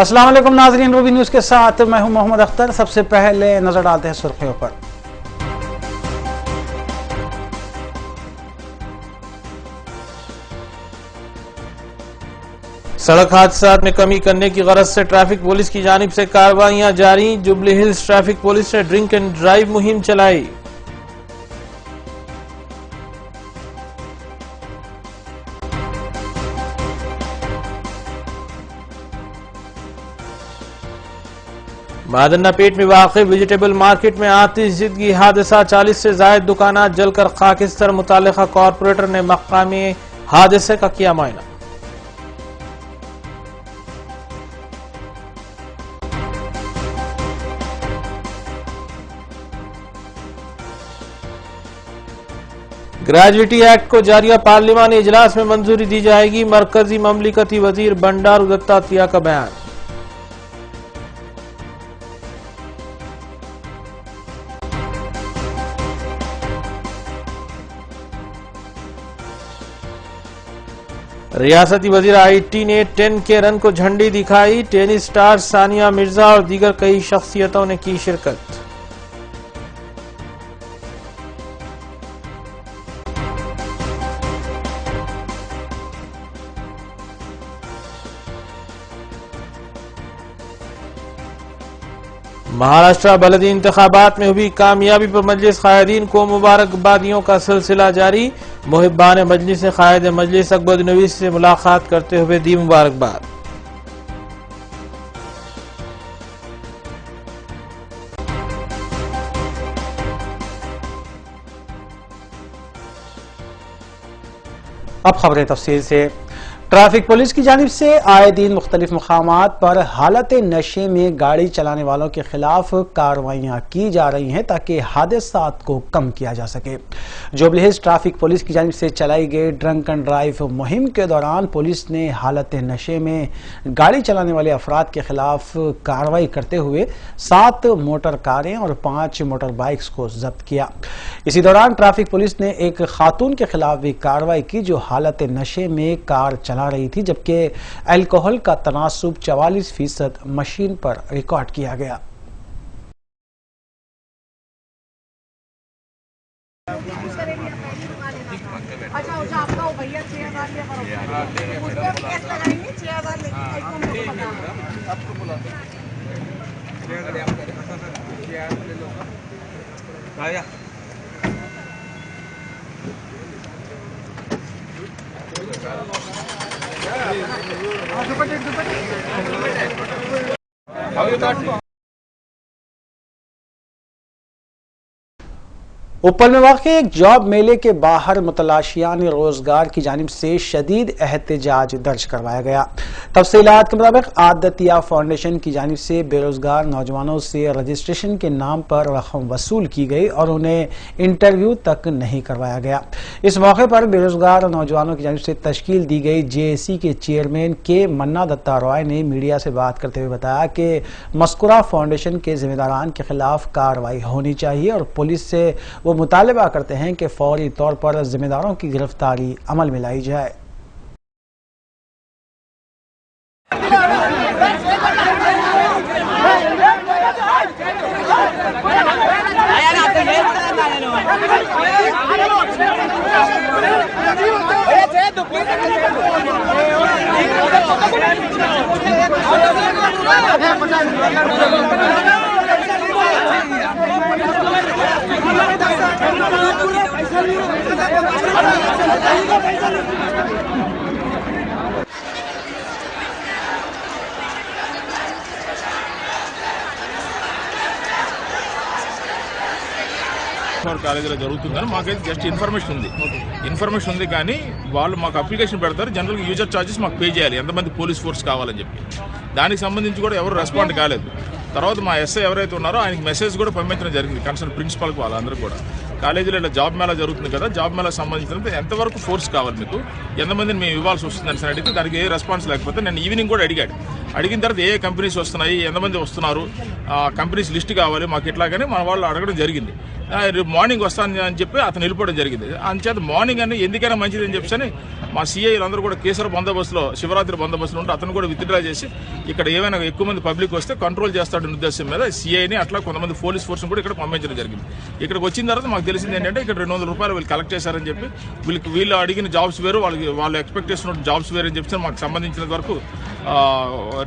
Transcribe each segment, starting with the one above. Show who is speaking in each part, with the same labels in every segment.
Speaker 1: अस्सलाम वालेकुम नाज़रीन, रूबी न्यूज़ के साथ मैं हूं मोहम्मद अख्तर। सबसे पहले नजर डालते हैं सुर्खियों पर।
Speaker 2: सड़क हादसा में कमी करने की गरज से ट्रैफिक पुलिस की जानिब से कार्रवाइयां जारी। जुबली हिल्स ट्रैफिक पुलिस ने ड्रिंक एंड ड्राइव मुहिम चलाई। मादन्नापेट में वाक़ई वेजिटेबल मार्केट में आतिशज़दगी हादसा, 40 से ज़ायद दुकानात जलकर खाकिस्तर। मुतालिका कॉरपोरेटर ने मकामी हादसे का किया मुआयना। ग्रेजुएटी एक्ट को जारिया पार्लिमानी इजलास में मंजूरी दी जाएगी। मरकजी ममलिकती वजीर बंडारू दत्तात्रेय का बयान। रियासती वजीर आईटी ने 10K रन को झंडी दिखाई। टेनिस स्टार सानिया मिर्जा और दीगर कई शख्सियतों ने की शिरकत। महाराष्ट्र बलदी इंतखाबात में हुई कामयाबी पर मजलिस कायदीन को मुबारकबादियों का सिलसिला जारी। मुहिब्बान मजलिस ने कायद मजलिस अकबर नवीस से मुलाकात करते हुए दी मुबारकबाद।
Speaker 1: अब खबरें तफसील से। ट्रैफिक पुलिस की जानिब से आए दिन मुख्तलिफ मकामात पर हालत नशे में गाड़ी चलाने वालों के खिलाफ कार्रवाइयाँ की जा रही हैं ताकि हादसात को कम किया जा सके। जुबली हिल्स ट्रैफिक पुलिस की जानिब से चलाई गई ड्रंक एंड ड्राइव मुहिम के दौरान पुलिस ने हालत नशे में गाड़ी चलाने वाले अफराद के खिलाफ कार्रवाई करते हुए 7 मोटर कारें और 5 मोटर बाइक्स को जब्त किया। इसी दौरान ट्रैफिक पुलिस ने एक खातून के खिलाफ भी कार्रवाई की जो हालत नशे में कार चला रही थी, जबकि अल्कोहल का तनासुब 44% मशीन पर रिकॉर्ड किया गया। उपल में वाक़ई एक जॉब मेले के बाहर मुतलाशियान रोजगार की जानिब से शदीद एहतजाज दर्ज करवाया गया। तफसीलात के मुताबिक आदतिया फाउंडेशन की जानिब से बेरोजगार नौजवानों से रजिस्ट्रेशन के नाम पर रकम वसूल की गई और उन्हें इंटरव्यू तक नहीं करवाया गया। इस मौके पर बेरोजगार नौजवानों की जानिब से तश्कील दी गई JAC के चेयरमैन के मन्ना दत्ता रॉय ने मीडिया से बात करते हुए बताया कि मस्कुरा फाउंडेशन के जिम्मेदारान के खिलाफ कार्रवाई होनी चाहिए और पुलिस से वो मुतालबा करते हैं कि फौरी तौर पर जिम्मेदारों की गिरफ्तारी अमल में लाई जाए।
Speaker 3: కాలేజీలో జరుగుతుందని మాకైతే జస్ట్ ఇన్ఫర్మేషన్ ఉంది కానీ వాళ్ళు మాకు అప్లికేషన్ పెడతారు. జనరల్గా యూజర్ ఛార్జెస్ మాకు పే చేయాలి ఎంతమంది పోలీస్ ఫోర్స్ కావాలని చెప్పి. దానికి సంబంధించి కూడా ఎవరు రెస్పాండ్ కాలేదు. తర్వాత మా ఎస్ఐ ఎవరైతే ఉన్నారో ఆయనకి మెసేజ్ కూడా పంపించడం జరిగింది కన్సర్న్ ప్రిన్సిపాల్కి వాళ్ళందరూ కూడా. కాలేజీలో ఇలా జాబ్ మేళా జరుగుతుంది కదా, జాబ్ మేళా సంబంధించినంత ఎంతవరకు ఫోర్స్ కావాలి మీకు, ఎంతమందిని మేము ఇవ్వాల్సి వస్తుందని అడిగితే దానికి ఏ రెస్పాన్స్ లేకపోతే నేను ఈవినింగ్ కూడా అడిగిన తర్వాత ఏ కంపెనీస్ వస్తున్నాయి, ఎంతమంది వస్తున్నారు, కంపెనీస్ లిస్ట్ కావాలి మాకు ఇట్లాగని మన వాళ్ళు అడగడం జరిగింది. మార్నింగ్ వస్తాను అని చెప్పి అతను వెళ్ళిపోవడం జరిగింది. అంచేత మార్నింగ్ అని ఎందుకైనా మంచిది అని చెప్పని మా సిఐలు అందరూ కూడా కేసర బందోబస్తులో శివరాత్రి బందోబస్తులో ఉంటే అతను కూడా విత్డ్రా చేసి ఇక్కడ ఏమైనా ఎక్కువ మంది పబ్లిక్ వస్తే కంట్రోల్ చేస్తాడనే ఉద్దేశం మీద సిఐని అట్లా కొంతమంది పోలీస్ ఫోర్స్ని కూడా ఇక్కడ పంపించడం జరిగింది. ఇక్కడికి వచ్చిన తర్వాత మాకు తెలిసింది ఏంటంటే ఇక్కడ 200 రూపాయలు వీళ్ళు కలెక్ట్ చేశారని చెప్పి వీళ్ళు అడిగిన జాబ్స్ వేరు, వాళ్ళు ఎక్స్పెక్ట్ చేస్తున్న జాబ్స్ వేరు అని చెప్పి మాకు సంబంధించిన వరకు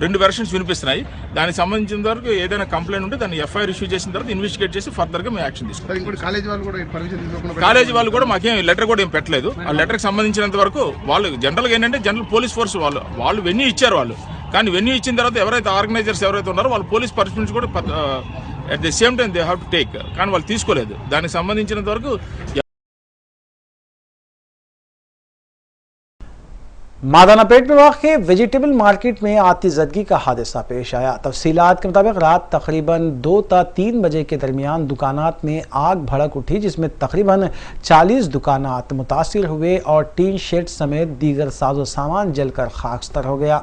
Speaker 3: 2 వెర్షన్స్ వినిపిస్తున్నాయి. దానికి సంబంధించిన వరకు ఏదైనా కంప్లైంట్ ఉంటే దాన్ని ఎఫ్ఐఆర్ ఇష్యూ చేసిన తర్వాత ఇన్వెస్టిగేట్ చేసి ఫర్దర్గా మేము యాక్షన్ తీసుకుంటాం. కాలేజీ వాళ్ళు కూడా మాకేం లెటర్ కూడా ఏం పెట్టలేదు. ఆ లెటర్కి సంబంధించినంత వరకు వాళ్ళు జనరల్గా ఏంటంటే జనరల్ పోలీస్ ఫోర్స్ వాళ్ళు వెన్యూ ఇచ్చారు వాళ్ళు. కానీ వెన్యూ ఇచ్చిన తర్వాత ఎవరైతే ఆర్గనైజర్స్ ఎవరైతే ఉన్నారో వాళ్ళు పోలీస్ పర్మిషన్స్ కూడా at the same time they have to take, కానీ వాళ్ళు తీసుకోలేదు. దానికి సంబంధించినంత వరకు
Speaker 1: मादानापेट में वाक़ वेजिटेबल मार्केट में आतिशबाजी का हादसा पेश आया। तफसीलात के मुताबिक रात तकरीबन 2 ता 3 बजे के दरमियान दुकानात में आग भड़क उठी, जिसमें तकरीबन 40 दुकानात मुतासिर हुए और टीन शेड समेत दीगर साजो सामान जलकर खाकस्तर हो गया।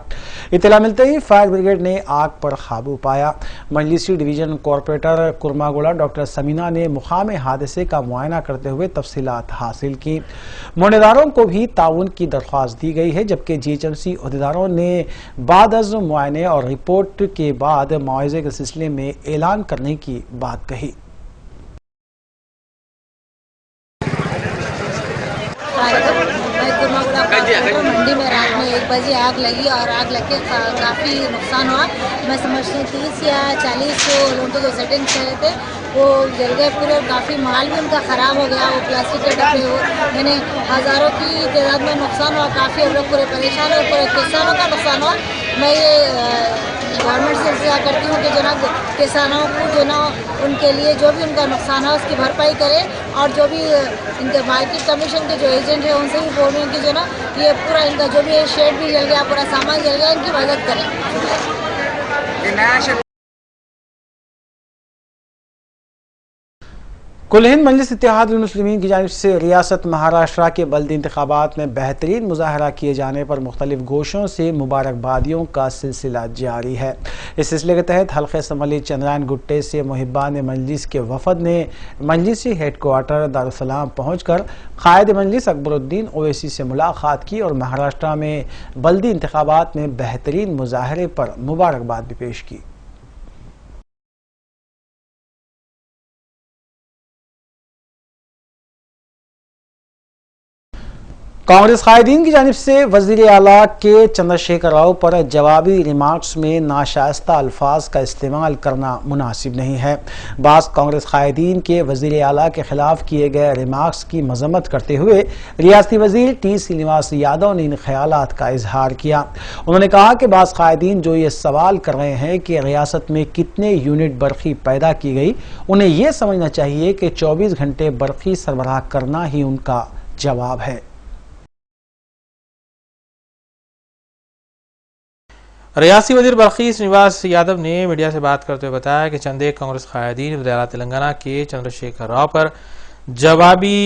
Speaker 1: इत्तला मिलते ही फायर ब्रिगेड ने आग पर काबू पाया। मजलिसी डिवीजन कॉरपोरेटर कुरमागोड़ा डॉक्टर समीना ने मुकाम हादसे का मुआयना करते हुए तफसीलात हासिल की। मुआनेदारों को भी ताउन की दरख्वास्त दी गई है, जबकि जीएचएमसी अहदेदारों ने बाद अज़ मुआयने और रिपोर्ट के बाद मुआवजे के सिलसिले में ऐलान करने की बात कही।
Speaker 4: मंडी में रात में 1 बजे आग लगी और आग लग के काफ़ी नुकसान हुआ। मैं समझती हूँ 30 या 40 लोगों जो सेटिंग करे थे वो जल गए पूरे, और काफ़ी माल भी उनका ख़राब हो गया। वो प्लास्टिक के डब्बे मैंने हज़ारों की तादाद में नुकसान हुआ। काफ़ी हम लोग पूरे परेशान और पूरे किसानों का नुकसान हुआ। मैं ये गवर्नमेंट से इंतजार करती हूँ कि जो ना किसानों को जो ना उनके लिए जो भी उनका नुकसान है उसकी भरपाई करे, और जो भी इनके मार्केट कमीशन के जो एजेंट है उनसे भी बोल रहे हैं कि जो ना ये पूरा इनका जो भी शेड भी जल गया, पूरा सामान जल गया, इनकी मदद करें।
Speaker 1: कुल हिंद मजलिस इत्तेहादुल मुस्लिमीन की जानिब से रियासत महाराष्ट्र के बल्दी इंतखाबात में बेहतरीन मुजाहरा किए जाने पर मुख्तलिफ गोशों से मुबारकबादियों का सिलसिला जारी है। इस सिलसिले के तहत हल्के असम्बली चंद्रायन गुट्टे से मुहिब्बान मजलिस के वफद ने मजलिसी हेडक्वार्टर दारुस्सलाम पहुँचकर कायद मजलिस अकबरुद्दीन ओवैसी से मुलाकात की और महाराष्ट्र में बल्दी इंतखाबात में बेहतरीन मुजाहरे पर मुबारकबाद भी पेश की। कांग्रेस कायदीन की जानिब से वज़ीर आला के चंद्रशेखर राव पर जवाबी रिमार्क्स में नाशाइस्ता अल्फाज का इस्तेमाल करना मुनासिब नहीं है। बाज़ कांग्रेस कायदीन के वज़ीर आला के खिलाफ किए गए रिमार्क्स की मजम्मत करते हुए रियासती वज़ीर टी श्रीनिवास यादव ने इन ख्यालात का इजहार किया। उन्होंने कहा कि बाज़ कायदीन जो ये सवाल कर रहे हैं कि रियासत में कितने यूनिट बरक़ी पैदा की गई, उन्हें ये समझना चाहिए कि 24 घंटे बरक़ी सरबराह करना ही उनका जवाब है।
Speaker 2: रियासी वजीर बरक़ी श्रीनिवास यादव ने मीडिया से बात करते हुए बताया कि चंद एक कांग्रेस कायदीन वज़ीर तेलंगाना के चंद्रशेखर राव पर जवाबी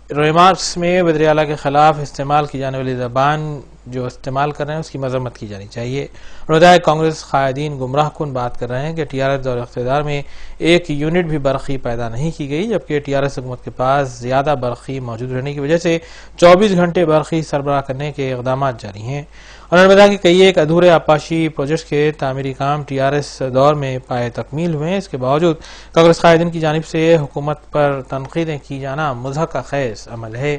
Speaker 2: रिमार्क्स में वज़ीर आला के खिलाफ इस्तेमाल की जाने वाली ज़बान जो इस्तेमाल कर रहे हैं उसकी मजम्मत की जानी चाहिए। उन्होंने बताया कांग्रेस कायदीन गुमराह कुन बात कर रहे हैं कि टीआरएस दौर इख्तियार में 1 यूनिट भी बरक़ी पैदा नहीं की गई, जबकि टीआरएस हुकूमत के पास ज़्यादा बरक़ी मौजूद रहने की वजह से 24 घंटे बरक़ी सरबराह करने के इक़दाम जारी हैं। उन्होंने बताया कि कई एक अधूरे आपाशी प्रोजेक्ट के तामीरी काम टीआरएस दौर में पाए तकमील हुए। इसके बावजूद कांग्रेस कायदीन की जानिब से हुकूमत पर तनकीदें की जाना मुज़हका खैज़ अमल है।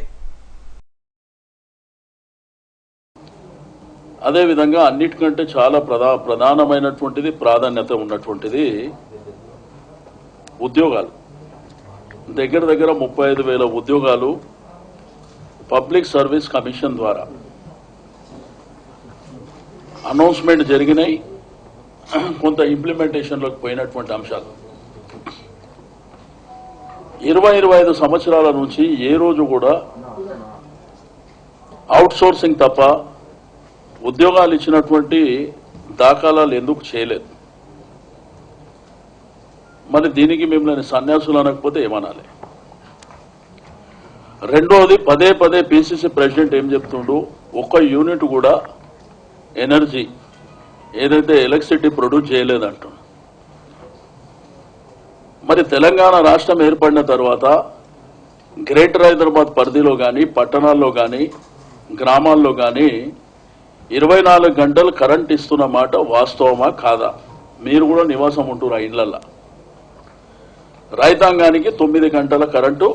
Speaker 5: అదే విధంగా అన్నిటికంటే చాలా ప్రధానమైనటువంటిది ప్రాధాన్యత ఉన్నటువంటిది ఉద్యోగాలు. దగ్గర 35,000 ఉద్యోగాలు పబ్లిక్ సర్వీస్ కమిషన్ ద్వారా అనౌన్స్మెంట్ జరిగినాయి. కొంత ఇంప్లిమెంటేషన్లోకి పోయినటువంటి అంశాలు 20-25 సంవత్సరాల నుంచి ఏ రోజు కూడా అవుట్సోర్సింగ్ తప్ప ఉద్యోగాలు ఇచ్చినటువంటి దాఖలాలు ఎందుకు చేయలేదు? మరి దీనికి మిమ్మల్ని సన్యాసులు అనకపోతే ఏమనాలి? రెండోది పదే పిసిసి ప్రెసిడెంట్ ఏం చెప్తుండు, ఒక్క యూనిట్ కూడా ఎనర్జీ ఏదైతే ఎలక్ట్రిసిటీ ప్రొడ్యూస్ చేయలేదంటు. మరి తెలంగాణ రాష్ట్రం ఏర్పడిన తర్వాత గ్రేటర్ హైదరాబాద్ పరిధిలో కానీ పట్టణాల్లో కానీ గ్రామాల్లో కానీ 24 గంటలు కరెంట్ ఇస్తున్న మాట వాస్తవమా కాదా? మీరు కూడా నివాసం ఉంటున్నారు ఇళ్లల్లో. రైతాంగానికి 9 గంటల కరెంటు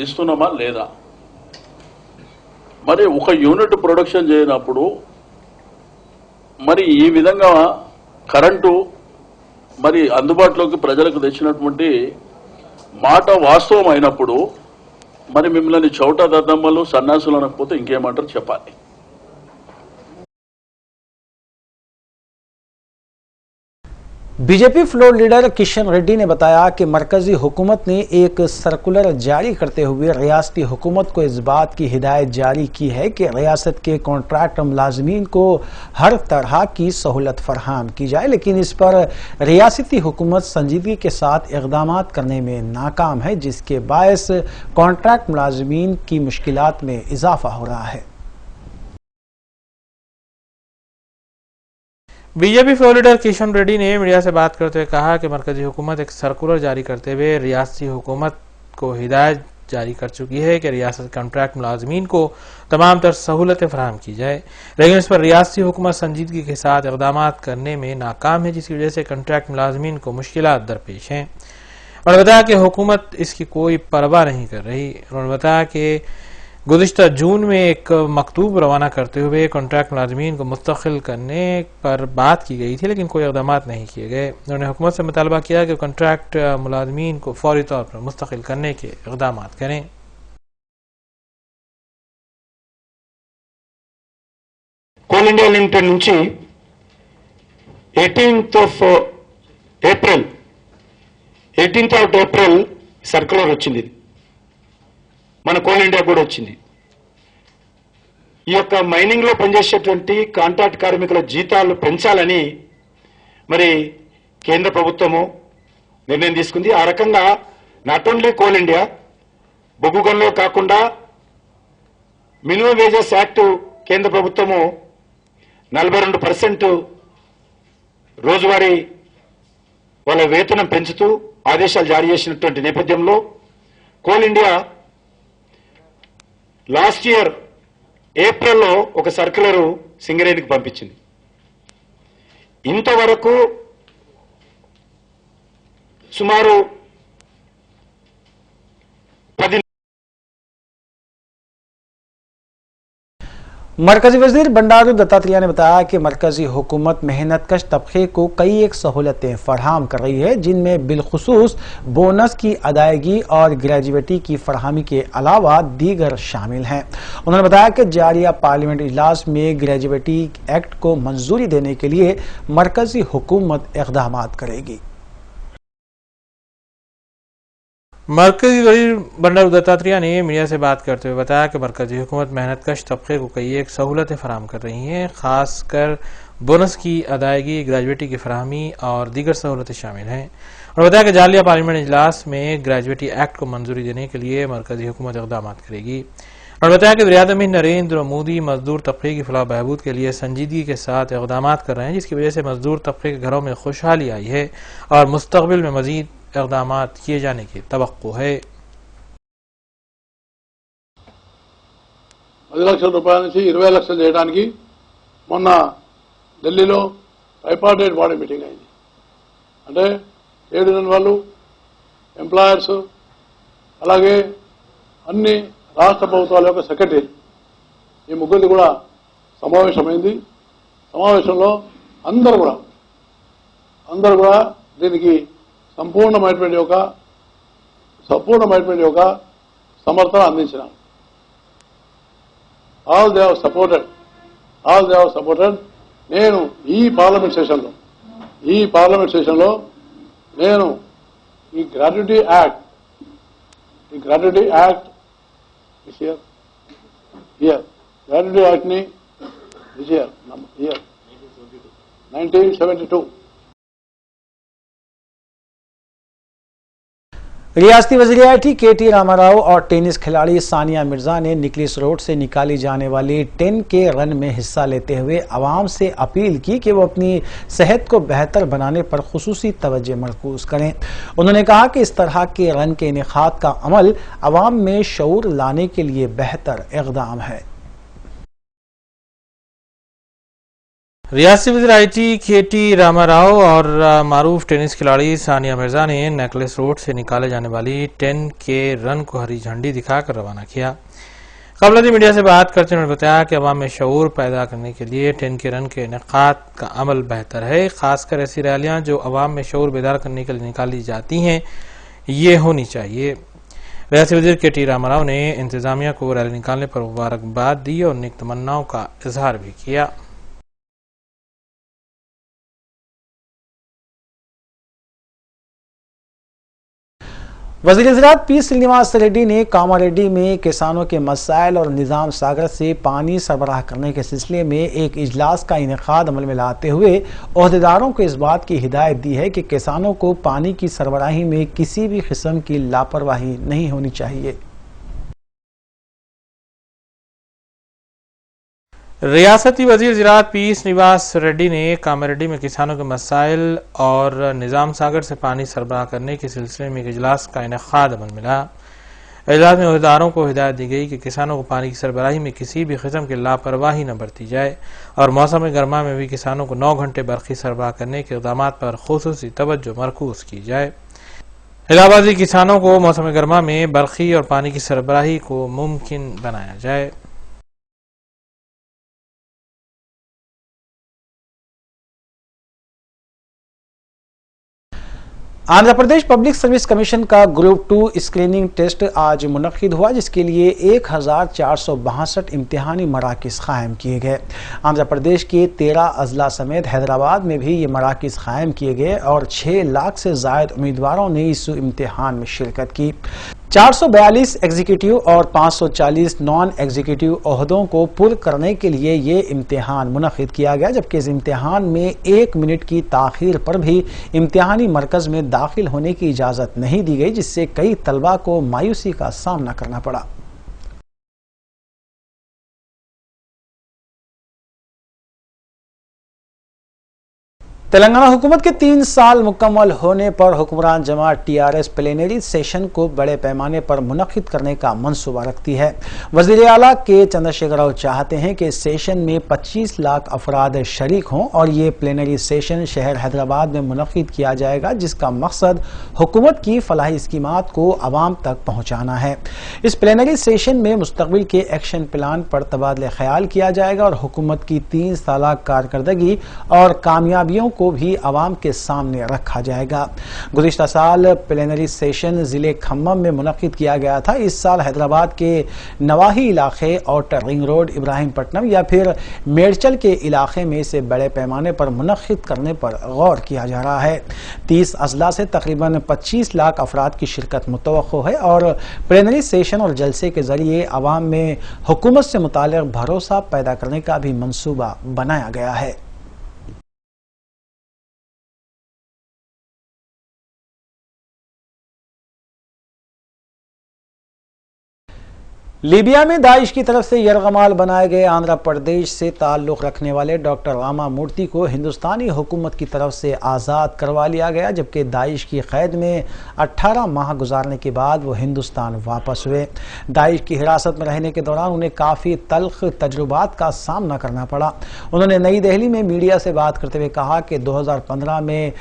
Speaker 5: ఇస్తున్నామా లేదా? మరి ఒక యూనిట్ ప్రొడక్షన్ చేయనప్పుడు మరి ఈ విధంగా కరెంటు మరి అందుబాటులోకి ప్రజలకు తెచ్చినటువంటి మాట వాస్తవం అయినప్పుడు మరి మిమ్మల్ని చౌట దద్దమ్మలు సన్నాసులు అనకపోతే ఇంకేమంటారు చెప్పాలి.
Speaker 1: BJP floor leader Kishan Reddy ने बताया कि मरकजी हुकूमत ने एक सर्कुलर जारी करते हुए रियासती हुकूमत को इस बात की हिदायत जारी की है कि रियासत के कॉन्ट्रैक्ट मुलाजमीन को हर तरह की सहूलत फराहम की जाए, लेकिन इस पर रियासती हुकूमत संजीदगी के साथ इक़दाम करने में नाकाम है, जिसके बायस कॉन्ट्रैक्ट मुलाजमीन की मुश्किलात में इजाफा हो रहा है।
Speaker 2: BJP floor leader Kishan Reddy ने मीडिया से बात करते हुए कहा कि मरकजी हुकूमत एक सर्कुलर जारी करते हुए रियासती हुकूमत को हिदायत जारी कर चुकी है कि रियासत कॉन्ट्रैक्ट मुलाजमीन को तमाम तर सहूलतें फराहम की जाए, लेकिन इस पर रियासती हुकूमत संजीदगी के साथ इक़दाम करने में नाकाम है, जिसकी वजह से कॉन्ट्रैक्ट मुलाजमीन को मुश्किलात दरपेश हैं। उन्होंने बताया कि हुकूमत इसकी कोई परवाह नहीं कर रही। उन्होंने बताया कि गुज़िश्ता जून में एक मकतूब रवाना करते हुए कॉन्ट्रैक्ट मुलाजमीन को मुस्तकिल करने पर बात की गई थी, लेकिन कोई इक़दाम नहीं किए गए। उन्होंने हुकूमत से मुतालबा किया कि कॉन्ट्रैक्ट मुलाजमीन को फौरी तौर पर मुस्तकिल करने के इक़दाम करें।
Speaker 6: కోల్ ఇండియా లిమిటెడ్ నుంచి 18th of April సర్కులర్ వచ్చింది. మన కోల్ ఇండియా కూడా వచ్చింది. ఈ యొక్క మైనింగ్ లో పనిచేసేటువంటి కాంట్రాక్ట్ కార్మికుల జీతాలు పెంచాలని మరి కేంద్ర ప్రభుత్వము నిర్ణయం తీసుకుంది. ఆ రకంగా నాట్ ఓన్లీ కోల్ ఇండియా, బొగ్గు గనులో కాకుండా మినిమం వేజెస్ యాక్ట్ కేంద్ర ప్రభుత్వము 42% రోజువారీ వాళ్ళ వేతనం పెంచుతూ ఆదేశాలు జారీ చేసినటువంటి నేపథ్యంలో కోల్ ఇండియా లాస్ట్ ఇయర్ ఏప్రిల్లో ఒక సర్క్యులర్ సింగరేణికి పంపించింది. ఇంతవరకు సుమారు 10
Speaker 1: मरकजी वजीर बंडारू दत्तात्रेय ने बताया कि मरकजी हुकूमत मेहनत कश तबके को कई एक सहूलतें फराहम कर रही है, जिनमें बिलखुसूस बोनस की अदायगी और ग्रेजुएटी की फरहमी के अलावा दीगर शामिल हैं। उन्होंने बताया कि जारिया पार्लियामेंट इजलास में ग्रेजुएटी एक्ट को मंजूरी देने के लिए मरकजी हुकूमत इक़दाम करेगी।
Speaker 2: मरकजी वजीर बंडारू दत्तात्रेय ने मीडिया से बात करते हुए बताया कि मरकजी हुकूमत मेहनत कश तबके को कई एक सहूलतें फराहम कर रही हैं, खासकर बोनस की अदायगी, ग्रेजुएटी की फराहमी और दीगर सहूलतें शामिल हैं। और बताया कि जालिया पार्लियामेंट इजलास में ग्रेजुएटी एक्ट को मंजूरी देने के लिए मरकजी हुकूमत इक़दाम करेगी। और बताया कि वज़ीर आज़म नरेंद्र मोदी मजदूर तबके की फलाह बहबूद के लिए संजीदगी के साथ इक़दाम कर रहे हैं, जिसकी वजह से मजदूर तबके के घरों में खुशहाली आई है और मुस्तक़बिल में मजीद इक़दाम किए जाने की तवक्को है।
Speaker 7: 10 లక్షల రూపాయల నుంచి 20 లక్షలు చేయడానికి మొన్న ఢిల్లీలో ట్రైపార్టైట్ బాడీ మీటింగ్ అయింది. అంటే ట్రేడ్ యూనియన్ వాళ్ళు, ఎంప్లాయర్స్, అలాగే అన్ని రాష్ట్ర ప్రభుత్వాల యొక్క సెక్రటరీ, ఈ ముగ్గురిది కూడా సమావేశమైంది. సమావేశంలో అందరూ కూడా దీనికి సంపూర్ణమైనటువంటి ఒక సమర్థన అందించినారు. All they have supported. నేను ఈ పార్లమెంట్ సెషన్లో నేను ఈ గ్రాట్యుటీ యాక్ట్ గ్రాట్యుటీ యాక్ట్ని ఇయర్ 1972
Speaker 1: रियासती वज़ीर-ए-आला के.टी. रामाराव और टेनिस खिलाड़ी सानिया मिर्जा ने निकलिस रोड से निकाली जाने वाली 10K रन में हिस्सा लेते हुए आवाम से अपील की कि वो अपनी सेहत को बेहतर बनाने पर खुसूसी तवज्जो मरकूज करें। उन्होंने कहा कि इस तरह के रन के इनेकाद का अमल आवाम में शऊर लाने के लिए बेहतर इक़दाम है।
Speaker 2: रियासती वज़ीर आई.टी. के.टी. रामाराव और मारूफ टेनिस खिलाड़ी सानिया मिर्जा ने नेकलेस रोड से निकाले जाने वाली 10K रन को हरी झंडी दिखाकर रवाना किया। कबल मीडिया से बात करते उन्होंने बताया कि अवाम में शऊर पैदा करने के लिए 10K रन के इनेकाद का अमल बेहतर है। खासकर ऐसी रैलियां जो अवाम में शऊर बेदार करने के लिए निकाली जाती हैं, ये होनी चाहिए। रियासती वज़ीर के.टी. रामाराव ने इंतजामिया को रैली निकालने पर मुबारकबाद दी और नेक तमन्नाओं का इजहार भी किया।
Speaker 1: वज़ीर ज़राअत पी श्रीनिवास रेड्डी ने कामारेड्डी में किसानों के मसाइल और निज़ाम सागर से पानी सरबराह करने के सिलसिले में एक इजलास का इनेकाद अमल में लाते हुए ओहदेदारों को इस बात की हिदायत दी है कि किसानों को पानी की सरबराही में किसी भी किस्म की लापरवाही नहीं होनी चाहिए।
Speaker 2: रियासती वज़ीर ज़राअत पी श्रीनिवास रेड्डी ने कामारेड्डी में किसानों के मसाइल और निज़ाम सागर से पानी सरबराह करने के सिलसिले में एक इजलास का इनेकाद अमल में लाया। इजलास में ओहदेदारों को हिदायत दी गई कि किसानों को पानी की सरबराही में किसी भी किस्म की लापरवाही न बरती जाए और मौसम गर्मा में भी किसानों को 9 घंटे बरक़ी सरबराह करने के इक़दाम पर खुसूसी तवज्जो मरकूज की जाए। इलाहाबादी किसानों को मौसम गर्मा में बरक़ी और पानी की सरबराही को मुमकिन बनाया जाए।
Speaker 1: Andhra Pradesh public service commission का ग्रुप 2 स्क्रीनिंग टेस्ट आज मुनक्किद हुआ, जिसके लिए 1462 इम्तिहानी मराकिज़ कायम किए गए। आंध्र प्रदेश के 13 अजला समेत हैदराबाद में भी ये मराकिज़ कायम किए गए और 6 लाख से ज़ायद उम्मीदवारों ने इस इम्तिहान में शिरकत की। 442 एग्जीक्यूटिव और 540 नॉन एग्जीक्यूटिव ओहदों को पुर करने के लिए ये इम्तिहान मुनक्किद किया गया, जबकि इस इम्तिहान में 1 मिनट की ताख़ीर पर भी इम्तिहानी मरकज़ में दाखिल होने की इजाज़त नहीं दी गई, जिससे कई तलबा को मायूसी का सामना करना पड़ा। तेलंगाना हुकूमत के 3 साल मुकम्मल होने पर हुक्मरान जमात टीआरएस प्लेनरी सेशन को बड़े पैमाने पर मुनक्किद करने का मंसूबा रखती है। वज़ीर आला के चंद्रशेखर राव चाहते हैं कि सेशन में 25 लाख अफराद शरीक हों और ये प्लेनरी सेशन शहर हैदराबाद में मुनक्किद किया जाएगा, जिसका मकसद हुकूमत की फलाही स्कीमात को आवाम तक पहुँचाना है। इस प्लेनरी सेशन में मुस्तक़बिल के एक्शन प्लान पर तबादले ख्याल किया जाएगा और हुकूमत की 3 साल कारकर्दगी और कामयाबियों को भी आवाम के सामने रखा जाएगा। गुज़िश्ता साल प्लेनरी सेशन जिले खम्मम में मुनक्किद किया गया था। इस साल हैदराबाद के नवाही इलाके, आउटर रिंग रोड, इब्राहिमपट्टनम या फिर मेडचल के इलाके में इसे बड़े पैमाने पर मुनक्किद करने पर गौर किया जा रहा है। 30 अजला से तकरीबन 25 लाख अफराद की शिरकत मुतवक्को है और प्लेनरी सेशन और जलसे के जरिए आवाम में हुकूमत से मुताल्लिक़ भरोसा पैदा करने का भी मंसूबा बनाया गया है। लीबिया में दाइश की तरफ से यरगमाल बनाए गए आंध्र प्रदेश से ताल्लुक़ रखने वाले डॉक्टर रामा मूर्ति को हिंदुस्तानी हुकूमत की तरफ से आज़ाद करवा लिया गया, जबकि दाइश की कैद में 18 माह गुजारने के बाद वो हिंदुस्तान वापस हुए। दाइश की हिरासत में रहने के दौरान उन्हें काफ़ी तल्ख तजुर्बात का सामना करना पड़ा। उन्होंने नई दिल्ली में मीडिया से बात करते हुए कहा कि 2015 में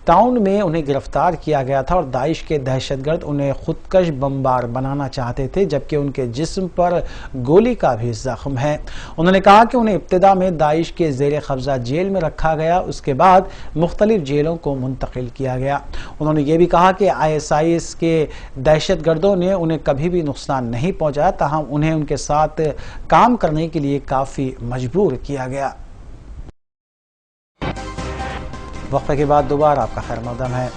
Speaker 1: टाउन में उन्हें गिरफ्तार किया गया था और दाइश के दहशतगर्द उन्हें खुदकश बमबार बनाना चाहते थे, जबकि उनके जिस्म पर गोली का भी जख्म है। उन्होंने कहा कि उन्हें इब्तिदा में दाइश के ज़ेर कब्जा जेल में रखा गया, उसके बाद मुख्तलिफ जेलों को मुंतकिल किया गया। उन्होंने ये भी कहा कि ISIS के दहशतगर्दों ने उन्हें कभी भी नुकसान नहीं पहुंचाया, ताहम उन्हें उनके साथ काम करने के लिए काफ़ी मजबूर किया गया। वक्फे के बाद दोबारा आपका खैर मकदम है।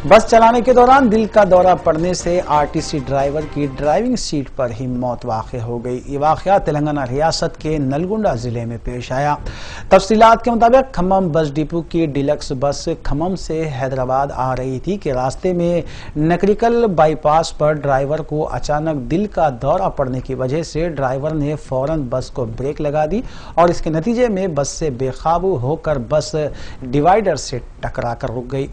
Speaker 1: बस चलाने के दौरान दिल का दौरा पड़ने से आरटीसी ड्राइवर की ड्राइविंग सीट पर ही मौत वाक़या हो गई। ये वाक़या तेलंगाना रियासत के नलगोंडा जिले में पेश आया। तफसीलात के मुताबिक खम्मम बस डिपो की डिलक्स बस खम्मम से हैदराबाद आ रही थी कि रास्ते में नकरिकल बाईपास पर ड्राइवर को अचानक दिल का दौरा पड़ने की वजह से ड्राइवर ने फौरन बस को ब्रेक लगा दी और इसके नतीजे में बस से बेकाबू होकर बस डिवाइडर से टकरा कर रुक गई।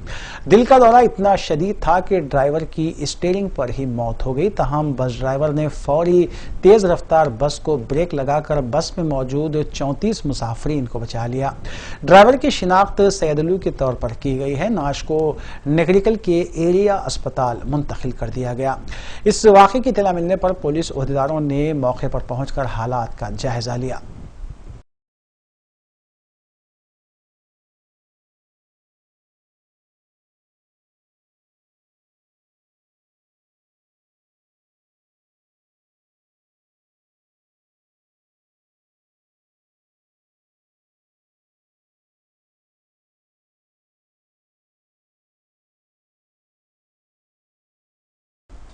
Speaker 1: दिल का दौरा इतना शदीद था कि ड्राइवर की स्टीयरिंग पर ही मौत हो गई। तहम बस ड्राइवर ने फौरी तेज रफ्तार बस को ब्रेक लगाकर बस में मौजूद 34 मुसाफिरीन को बचा लिया। ड्राइवर की शिनाख्त सैयदलू के तौर पर की गई है। नाश को नकरिकल के एरिया अस्पताल मुंतकिल कर दिया गया। इस वाक़े की इत्तला मिलने पर पुलिस ओहदेदारों ने मौके पर पहुंचकर हालात का जायजा लिया।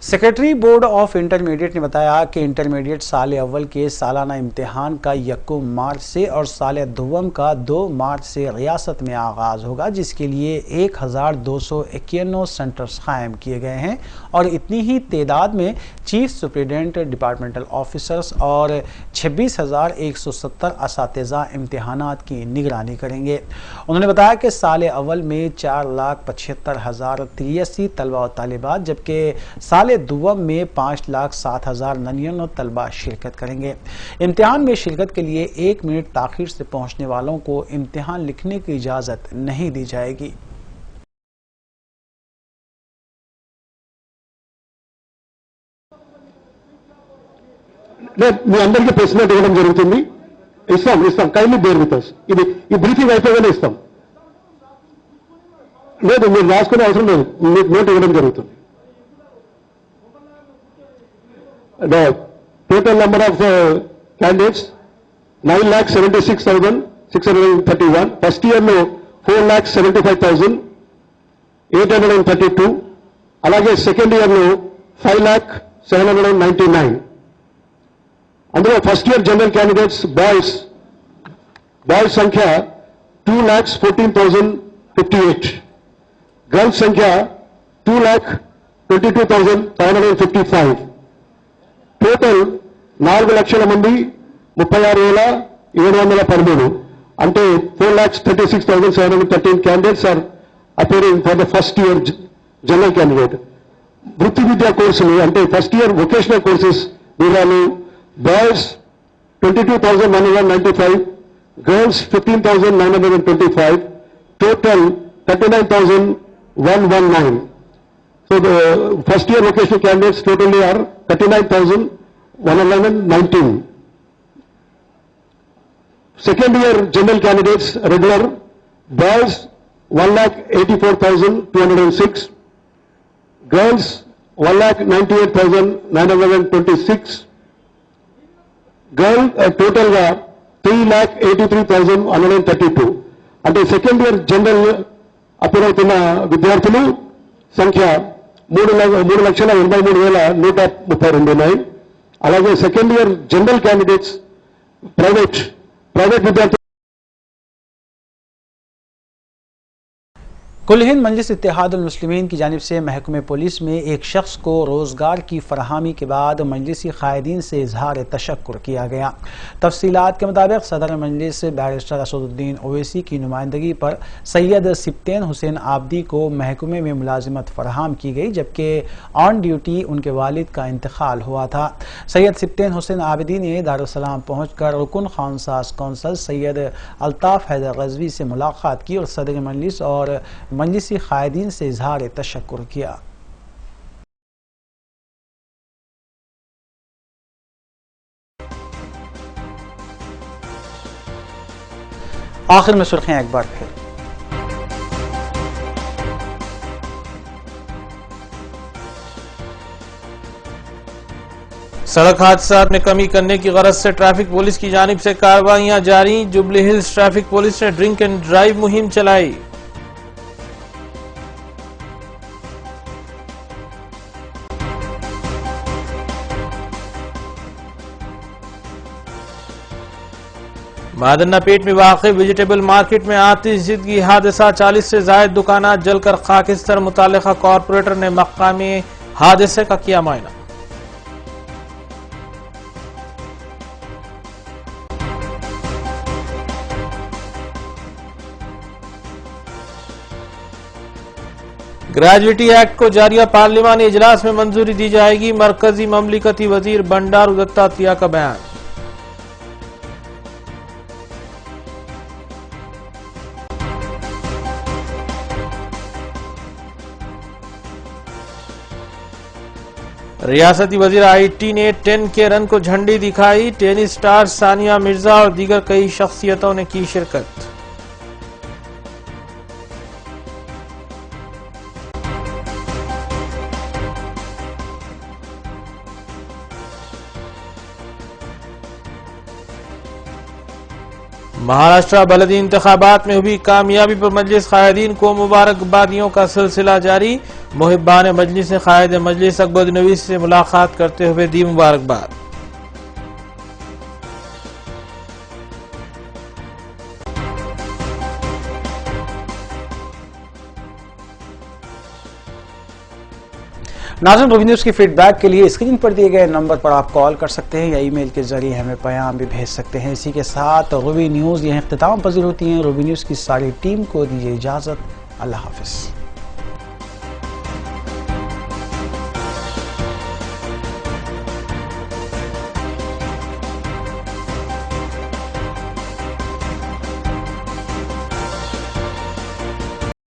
Speaker 1: सेक्रेटरी बोर्ड ऑफ इंटरमीडिएट ने बताया कि इंटरमीडिएट साल अव्वल के सालाना इम्तिहान का 1 मार्च से और साल दुव्वम का 2 मार्च से रियासत में आगाज़ होगा, जिसके लिए 1291 सेंटर्स कायम किए गए हैं और इतनी ही तादाद में चीफ सुप्रिटेंडेंट, डिपार्टमेंटल ऑफिसर्स और 26,170 असातिज़ा इम्तिहानात की निगरानी करेंगे। उन्होंने बताया कि साल अव्वल में 4,75,083 तलबा और तालिबात, जबकि साल दुव्वम में 5,07,099 तलबा शिरकत करेंगे। इम्तिहान में शिरकत के लिए 1 मिनट ताखीर से पहुंचने वालों को इम्तिहान लिखने की इजाजत नहीं दी जाएगी।
Speaker 7: మీ అందరికీ ప్రెస్ నోట్ ఇవ్వడం జరుగుతుంది. ఇస్తాం కైండ్లీ బేర్ విత్ us. ఇది ఈ బ్రీఫింగ్ అయిపోగానే ఇస్తాం. లేదు మీరు రాసుకునే అవసరం లేదు, మీకు నోట్ ఇవ్వడం జరుగుతుంది. The total number of candidates 9,76,631. First year లో 4,75,832. అలాగే సెకండ్ ఇయర్ లో 5,799. అందులో first year general candidates boys సంఖ్య 2,14,058. గర్ల్స్ సంఖ్య 2,22,555. టోటల్ 4 లక్షల మంది 36,713. అంటే 4,36,713 candidates are appearing for the first year general candidate. వృత్తి విద్యా కోర్సులు అంటే ఫస్ట్ ఇయర్ వొకేషనల్ కోర్సెస్ వివరాలు: boys 22,195, girls 15,925, total 39,119. So the first year vocational candidates totally are 39,119. Second year general candidates regular, boys 1,84,206, girls 1,98,926, girl total ga 3,83,132. అంటే second year general appear అవుతున్న విద్యార్థులు సంఖ్య 3,83,132 ఉన్నాయి. అలాగే second year general candidates private విద్యార్థులు
Speaker 1: कुल हिंद मजलिस इत्तेहादुल मुस्लिमीन की जानिब से महकमे पुलिस में एक शख्स को रोज़गार की फराहमी के बाद मजलिसी कायदीन से इजहार तशक्कुर किया गया। तफसीलात के मुताबिक सदर मजलिस बैरिस्टर असदुद्दीन ओवैसी की नुमाइंदगी पर सैयद सिप्तेन हुसैन आबदी को महकमे में मुलाजिमत फराहम की गई, जबकि ऑन ड्यूटी उनके वालिद का इंतकाल हुआ था। सैयद सिप्तेन हुसैन आबदी ने दारुस्सलाम पहुँचकर रुकन खानसाज कौंसल सैयद अल्ताफ हैदर गजवी से मुलाकात की और सदर मजलिस और मजलिसी कायदीन से इजहार तशक्कुर किया। आखिर में सुर्खियां एक बार फिर।
Speaker 2: सड़क हादसा में कमी करने की गरज से ट्रैफिक पुलिस की जानिब से कार्रवाइयां जारी। जुबली हिल्स ट्रैफिक पुलिस ने ड्रिंक एंड ड्राइव मुहिम चलाई। मादन्नापेट में वाक़ वेजिटेबल मार्केट में आतिशज़दगी हादसा, 40 से ज़ायद दुकानात जलकर खाकिस्तर। मुतालिका कॉरपोरेटर ने मकामी हादसे का किया मुआयना। ग्रेजुएटी एक्ट को जारिया पार्लिमानी इजलास में मंजूरी दी जाएगी। मरकजी ममलिकती वजीर बंडारू दत्तात्रेय का बयान। रियासती वजीर IT ने 10 के रन को झंडी दिखाई। टेनिस स्टार सानिया मिर्जा और दीगर कई शख्सियतों ने की शिरकत। महाराष्ट्र बलदी इंतखाबात में हुई कामयाबी पर मजलिस कायदीन को मुबारकबादियों का सिलसिला जारी। मुहिब्बान मजलिस ने कायद मजलिस अकबर नवीस से मुलाकात करते हुए दी मुबारकबाद।
Speaker 1: नाज़रीन, रूबी न्यूज़ की फीडबैक के लिए स्क्रीन पर दिए गए नंबर पर आप कॉल कर सकते हैं या ईमेल के जरिए हमें पैगाम भी भेज सकते हैं। इसी के साथ रूबी न्यूज़ यह इख्तिताम पजीर होती है। रूबी न्यूज़ की सारी टीम को दीजिए इजाज़त। अल्लाह हाफिज़।